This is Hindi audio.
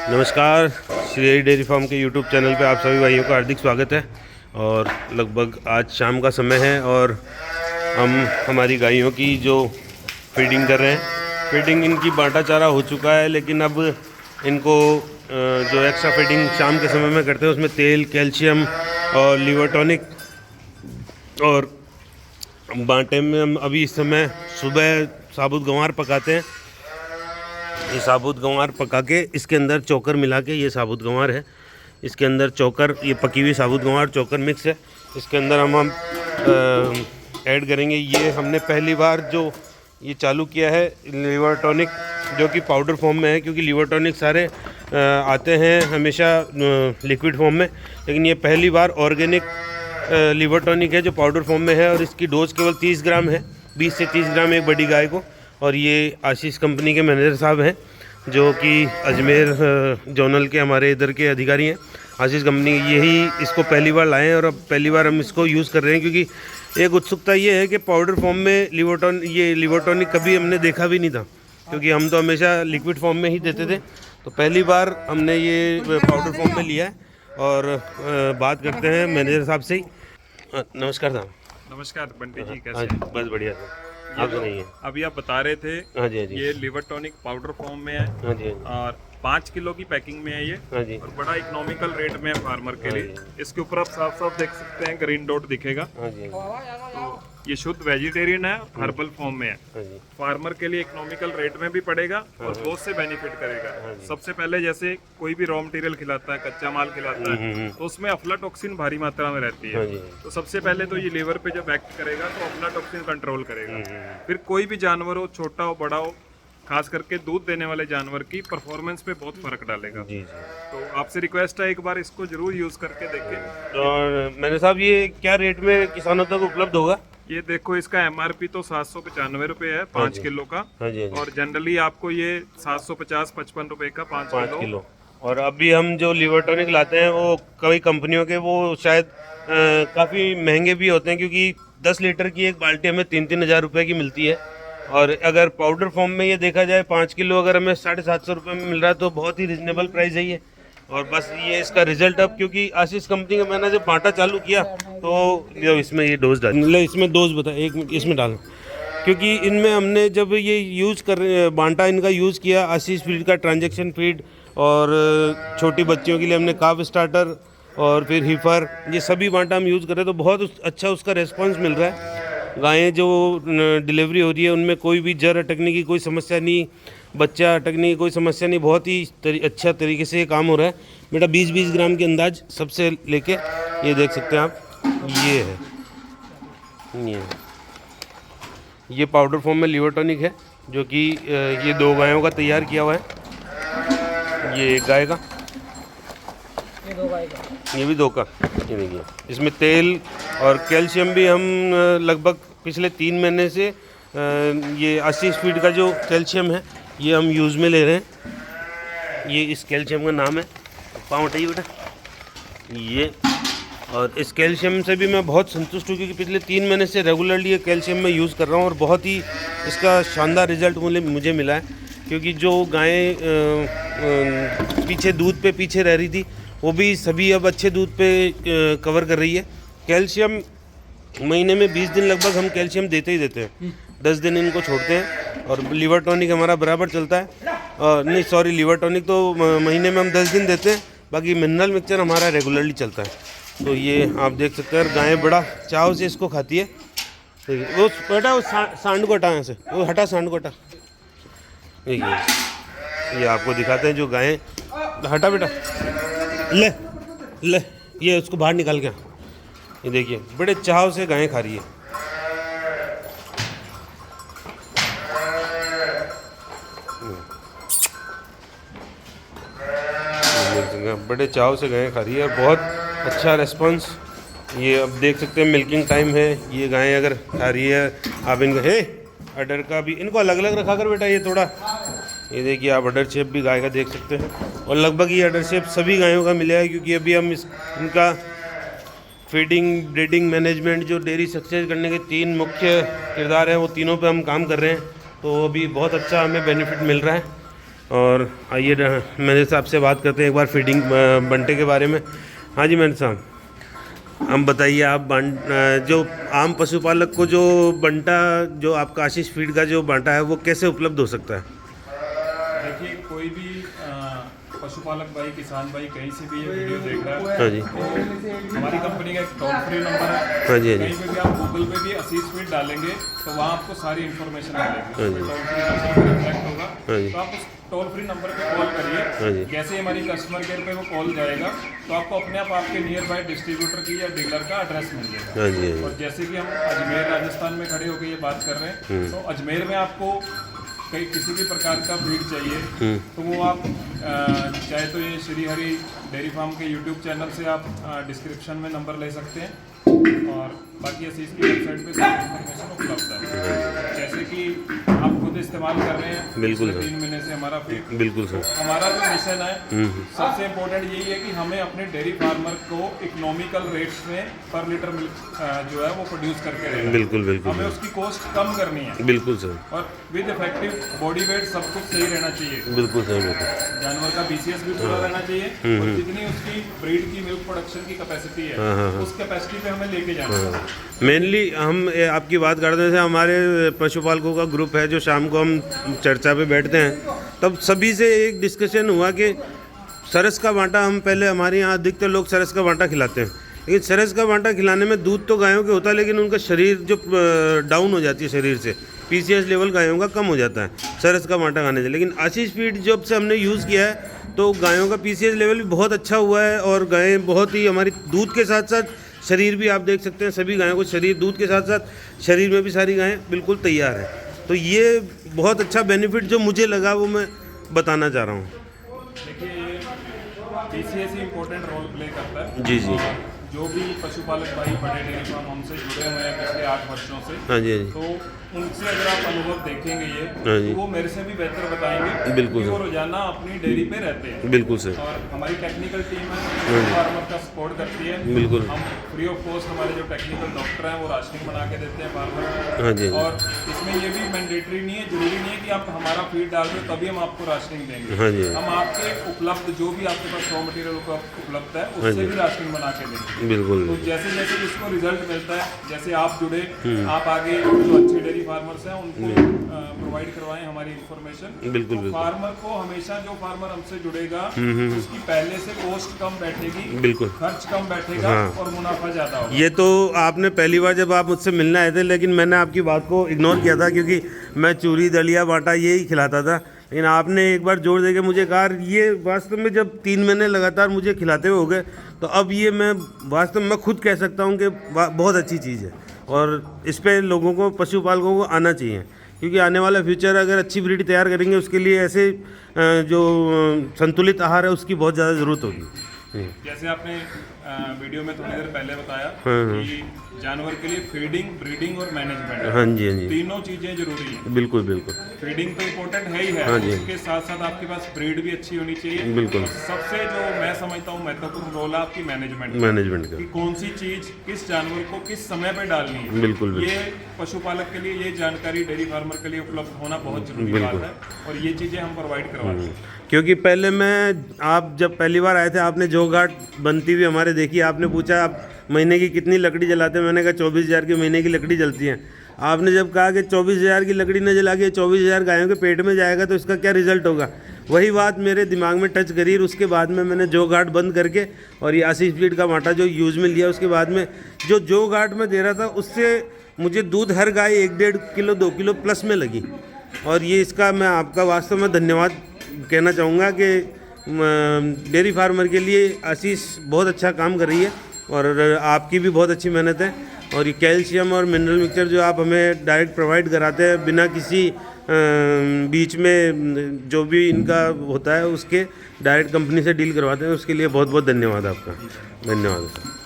नमस्कार, श्री डेयरी फार्म के यूट्यूब चैनल पे आप सभी भाइयों का हार्दिक स्वागत है। और लगभग आज शाम का समय है और हम हमारी गायों की जो फीडिंग कर रहे हैं, फीडिंग इनकी बांटा चारा हो चुका है, लेकिन अब इनको जो एक्स्ट्रा फीडिंग शाम के समय में करते हैं उसमें तेल, कैल्शियम और लीवर टॉनिक और बांटे में हम अभी इस समय सुबह साबुत गंवार पकाते हैं। ये साबुत गंवार पका के इसके अंदर चोकर मिला के, ये साबुत गंवार है, इसके अंदर चोकर, ये पकी हुई साबुत गंवार चोकर मिक्स है, इसके अंदर हम ऐड करेंगे। ये हमने पहली बार जो ये चालू किया है लीवर टॉनिक, जो कि पाउडर फॉर्म में है, क्योंकि लीवर टॉनिक सारे आते हैं हमेशा लिक्विड फॉर्म में, लेकिन ये पहली बार ऑर्गेनिक लीवर टॉनिक है जो पाउडर फॉर्म में है। और इसकी डोज केवल 30 ग्राम है, 20 से 30 ग्राम एक बड़ी गाय को। और ये आशीष कंपनी के मैनेजर साहब हैं जो कि अजमेर जोनल के हमारे इधर के अधिकारी हैं। आशीष कंपनी यही इसको पहली बार लाए हैं और अब पहली बार हम इसको यूज़ कर रहे हैं, क्योंकि एक उत्सुकता ये है कि पाउडर फॉर्म में लीवर टॉनिक कभी हमने देखा भी नहीं था, क्योंकि हम तो हमेशा लिक्विड फॉर्म में ही देते थे। तो पहली बार हमने ये पाउडर फॉर्म में लिया है। और बात करते हैं मैनेजर साहब से ही। नमस्कार साहब। नमस्कार बंटी जी, कैसे हाँ जी, बस बढ़िया सर, आप सुनाइए। अभी आप बता रहे थे। हाँ जी, हाँ जी, ये लिवर टॉनिक पाउडर फॉर्म में है। हाँ जी, हाँ जी, और 5 किलो की पैकिंग में है ये। हाँ जी, और बड़ा इकोनॉमिकल रेट में है फार्मर के हाँ लिए। इसके ऊपर आप साफ साफ देख सकते हैं, ग्रीन डॉट दिखेगा। हाँ जी, तो ये शुद्ध वेजिटेरियन है, हर्बल फॉर्म में है। हाँ जी, फार्मर के लिए इकोनॉमिकल रेट में भी पड़ेगा और बहुत से बेनिफिट करेगा। सबसे पहले जैसे कोई भी रॉ मटेरियल खिलाता है, कच्चा माल खिलाता है, तो उसमें अफ्लाटॉक्सिन भारी मात्रा में रहती हाँ है। जी, तो सबसे पहले तो ये लीवर पे जब एक्ट करेगा तो अफ्लाटॉक्सिन कंट्रोल करेगा। फिर कोई भी जानवर हो, छोटा हो बड़ा हो, खास करके दूध देने वाले जानवर की परफॉर्मेंस पे बहुत फर्क डालेगा। जी जी। तो आपसे रिक्वेस्ट है, एक बार इसको जरूर यूज करके देखें। और मैंने साहब, ये क्या रेट में किसानों तक उपलब्ध होगा? ये देखो, इसका एमआरपी तो 795 रुपए है 5 किलो का। हाँ जी, हाँ जी, और जनरली आपको ये 750-55 रुपए का 5 5 किलो। और अभी हम जो लीवर टॉनिक लाते हैं वो कई कंपनियों के वो शायद काफ़ी महंगे भी होते हैं, क्योंकि 10 लीटर की एक बाल्टी हमें 3-3 हज़ार रुपये की मिलती है। और अगर पाउडर फॉर्म में ये देखा जाए 5 किलो अगर हमें 750 रुपये में मिल रहा है तो बहुत ही रिजनेबल प्राइस है ये। और बस ये इसका रिजल्ट, अब क्योंकि आशीष कंपनी का मैंने जब बांटा चालू किया तो इसमें ये डोज डाल, मतलब इसमें डोज बता, एक मिनट इसमें डालना, क्योंकि इनमें हमने जब ये यूज़ कर बांटा इनका यूज़ किया, आशीष फीड का ट्रांजैक्शन फीड, और छोटी बच्चियों के लिए हमने काफ स्टार्टर और फिर हिफर, ये सभी बांटा हम यूज़ कर रहे हैं, तो बहुत अच्छा उसका रेस्पॉन्स मिल रहा है। गायें जो डिलीवरी हो रही है उनमें कोई भी जर अटकने की कोई समस्या नहीं, बच्चा अटकने की कोई समस्या नहीं, बहुत ही अच्छा तरीके से ये काम हो रहा है। बेटा 20-20 ग्राम के अंदाज सबसे लेके, ये देख सकते हैं आप, ये है, ये पाउडर फॉर्म में लीवर टॉनिक है, जो कि ये 2 गायों का तैयार किया हुआ है। ये 1 गाय का, ये 2 गाय का, ये भी 2 का। ये देखिए, इसमें तेल और कैल्शियम भी हम लगभग पिछले 3 महीने से ये आशीष फीड का जो कैल्शियम है ये हम यूज़ में ले रहे हैं। ये इस कैल्शियम का नाम है, पाँव उठाइए बेटा, ये। और इस कैल्शियम से भी मैं बहुत संतुष्ट हूँ, क्योंकि पिछले 3 महीने से रेगुलरली ये कैल्शियम मैं यूज़ कर रहा हूँ और बहुत ही इसका शानदार रिजल्ट मुझे मिला है। क्योंकि जो गायें पीछे दूध पे पीछे रह रही थी, वो भी सभी अब अच्छे दूध पे कवर कर रही है। कैल्शियम महीने में 20 दिन लगभग हम कैल्शियम देते ही देते हैं, 10 दिन इनको छोड़ते हैं। और लीवर टॉनिक हमारा बराबर चलता है, नहीं सॉरी, लीवर टॉनिक तो महीने में हम 10 दिन देते हैं, बाकी मिनरल मिक्सचर हमारा रेगुलरली चलता है। तो ये आप देख सकते हैं, गायें बड़ा चाव से इसको खाती है। देखिए वो बेटा, वो सांड को हटा, यहाँ से वो हटा, सांड को हटा। देखिए ये आपको दिखाते हैं जो गायें, हटा बेटा, ले ये उसको बाहर निकाल के। ये देखिए बड़े चाव से गायें खा रही है। बड़े चाव से गायें खा रही है, बहुत अच्छा रेस्पॉन्स। ये अब देख सकते हैं मिल्किंग टाइम है, ये गायें अगर खा रही है, आप इनका अडर का भी इनको अलग अलग रखा कर बेटा, ये थोड़ा, ये देखिए आप अडर शेप भी गाय का देख सकते हैं। और लगभग ये अडर शेप सभी गायों का मिला है, क्योंकि अभी हम इनका फीडिंग, ब्रीडिंग, मैनेजमेंट, जो डेयरी सक्सेस करने के 3 मुख्य किरदार हैं, वो तीनों पे हम काम कर रहे हैं। तो अभी बहुत अच्छा हमें बेनिफिट मिल रहा है। और आइए मैनेजर साहब से बात करते हैं एक बार फीडिंग बंटे के बारे में। हाँ जी मैनेजर साहब, हम बताइए आप जो आम पशुपालक को जो बंटा जो आपका आशीष फीड का जो बांटा है वो कैसे उपलब्ध हो सकता है? देखिए, कोई भी पशुपालक भाई, किसान भाई कहीं से भी ये वीडियो देख रहा है, हाँ जी, तो हमारी कंपनी का एक टोल फ्री नंबर है। हाँ जी, हाँ कहीं जी, पे भी आप गूगल पे भी आशीष फीड डालेंगे तो वहाँ आपको सारी इन्फॉर्मेशन मिलेगी। हाँ जी, टोल फ्री नंबर रिफ्लेक्ट होगा, हाँ जी, तो आप उस टोल फ्री नंबर पे कॉल हाँ करिए। जी, जैसे ही हमारी कस्टमर केयर पे वो कॉल जाएगा तो आपको अपने आप आपके नियर बाय डिस्ट्रीब्यूटर की या डीलर का एड्रेस मिल जाएगा। हाँ जी, हाँ और जैसे कि हम अजमेर राजस्थान में खड़े होकर ये बात कर रहे हैं, तो अजमेर में आपको कहीं किसी भी प्रकार का फीड चाहिए तो वो आप चाहे तो ये श्री हरि डेयरी फार्म के यूट्यूब चैनल से आप डिस्क्रिप्शन में नंबर ले सकते हैं, और बाकी आशीष की वेबसाइट पे सारी इन्फॉर्मेशन उपलब्ध है। जैसे कि आप खुद इस्तेमाल कर रहे हैं बिल्कुल पिछले सर। 3 महीने से हमारा फीड। बिल्कुल सर। हमारा जो मिशन है सबसे इम्पोर्टेंट यही है कि हमें अपने डेयरी फार्मर को इकोनॉमिकल रेट्स में पर लीटर मिल्क जो है वो प्रोड्यूस करके देना है। बिल्कुल बिल्कुल हमें उसकी कॉस्ट कम करनी है, बिल्कुल सर। और विद इफेक्टिव बॉडी वेट सब कुछ सही रहना चाहिए। बिल्कुल सर, बिल्कुल। जानवर का बीसीएस भी पूरा रहना चाहिए, और जितनी उसकी ब्रीड की मिल्क प्रोडक्शन की कैपेसिटी है उस कैपेसिटी पे हमें लेके जाना है। मेनली हम आपकी बात करते हैं, जैसे हमारे पशुपालकों का ग्रुप है जो शाम को हम चर्चा पे बैठते हैं, तब सभी से एक डिस्कशन हुआ कि सरस का बांटा, हम पहले हमारे यहाँ अधिकतर लोग सरस का बांटा खिलाते हैं, लेकिन सरस का बांटा खिलाने में दूध तो गायों के होता है, लेकिन उनका शरीर जो डाउन हो जाती है शरीर से, पीसीएस लेवल गायों का कम हो जाता है सरस का बांटा खाने से। लेकिन आशीष फीड जब से हमने यूज़ किया है तो गायों का पीसीएस लेवल भी बहुत अच्छा हुआ है, और गायें बहुत ही हमारी दूध के साथ साथ शरीर भी, आप देख सकते हैं सभी गायों को शरीर, दूध के साथ साथ शरीर में भी सारी गायें बिल्कुल तैयार हैं। तो ये बहुत अच्छा बेनिफिट जो मुझे लगा वो मैं बताना चाह रहा हूँ। देखिए, पीसीएस ही इम्पोर्टेंट रोल प्ले करता है। जी जी। और जो भी पशुपालक भाई बड़े डेयरी फार्म हमसे जुड़े हुए हैं पिछले 8 वर्षों से, हाँ जी, हाँ जी, तो उनसे अगर आप अनुभव देखेंगे ये, हाँ जी, तो वो मेरे से भी बेहतर बताएंगे। बिल्कुल कि वो सर। रोजाना अपनी डेयरी पे रहते हैं। बिल्कुल सर। और हमारी टेक्निकल टीम है फार्मर का सपोर्ट करती है। बिल्कुल। हम फ्री ऑफ कॉस्ट हमारे जो टेक्निकल डॉक्टर हैं वो राशनिंग बना के देते हैं फार्मर को। हाँ जी, हाँ और इसमें ये भी मैंडेटरी नहीं है, जरूरी नहीं है कि आप हमारा फीड डाल रहे हो तभी हम आपको राशनिंग देंगे। जी, हाँ जी, हम आपके उपलब्ध जो भी आपके पास रॉ मटेरियल उपलब्ध है उससे भी राशनिंग बना के देंगे। बिल्कुल तो जैसे जैसे जिसको रिजल्ट मिलता है, जैसे आप जुड़े, आप आगे जो अच्छे डेयरी फार्मर्स हैं उनको प्रोवाइड करवाएं हमारी इन्फॉर्मेशन। बिल्कुल तो बिल्कुल फार्मर को हमेशा, जो फार्मर हमसे जुड़ेगा उसकी पहले से कॉस्ट कम बैठेगी, बिल्कुल। खर्च कम बैठेगा, हाँ। और मुनाफा ज्यादा होगा। ये तो आपने पहली बार जब आप मुझसे मिलने आए थे, लेकिन मैंने आपकी बात को इग्नोर किया था क्योंकि मैं चूरी दलिया बाटा यही खिलाता था, लेकिन आपने एक बार जोर देके मुझे कहा, ये वास्तव में जब 3 महीने लगातार मुझे खिलाते हुए हो गए, तो अब ये मैं वास्तव में खुद कह सकता हूँ कि बहुत अच्छी चीज़ है, और इस पे लोगों को, पशुपालकों को आना चाहिए, क्योंकि आने वाला फ्यूचर अगर अच्छी ब्रीड तैयार करेंगे उसके लिए ऐसे जो संतुलित आहार है उसकी बहुत ज़्यादा ज़रूरत होगी। जैसे आपने वीडियो में थोड़ी देर पहले बताया हाँ, कि जानवर के लिए फीडिंग, ब्रीडिंग और मैनेजमेंट, हाँ जी, हाँ जी, तीनों चीजें जरूरी हैं। बिल्कुल बिल्कुल। फीडिंग तो इम्पोर्टेंट है ही है, हाँ जी। उसके साथ साथ आपके पास ब्रीड भी अच्छी होनी चाहिए। बिल्कुल। और सबसे जो मैं समझता हूँ महत्वपूर्ण रोल है आपकी मैनेजमेंट मैनेजमेंट का। कि कौन सी चीज किस जानवर को किस समय पे डालनी है। बिल्कुल बिल्कुल। ये पशुपालक के लिए ये जानकारी डेयरी फार्मर के लिए उपलब्ध होना बहुत जरूरी बात है, और ये चीजें हम प्रोवाइड करवाते हैं। क्योंकि पहले आप जब पहली बार आए थे, आपने जो घाट बनती हुई हमारे देखी, आपने पूछा आप महीने की कितनी लकड़ी जलाते हैं, मैंने कहा 24,000 की महीने की लकड़ी जलती है। आपने जब कहा कि 24,000 की लकड़ी न जला के 24,000 गायों के पेट में जाएगा तो इसका क्या रिजल्ट होगा, वही बात मेरे दिमाग में टच करी। और उसके बाद में मैंने जो घाट बंद करके और ये आशीष फीड का बांटा जो यूज़ में लिया, उसके बाद में जो घाट में दे रहा था उससे मुझे दूध हर गाय 1-1.5 किलो 2 किलो प्लस में लगी। और ये इसका मैं आपका वास्तव में धन्यवाद कहना चाहूँगा कि डेयरी फार्मर के लिए आशीष बहुत अच्छा काम कर रही है, और आपकी भी बहुत अच्छी मेहनत है। और ये कैल्शियम और मिनरल मिक्सचर जो आप हमें डायरेक्ट प्रोवाइड कराते हैं बिना किसी बीच में जो भी इनका होता है उसके डायरेक्ट कंपनी से डील करवाते हैं, उसके लिए बहुत बहुत धन्यवाद आपका। धन्यवाद।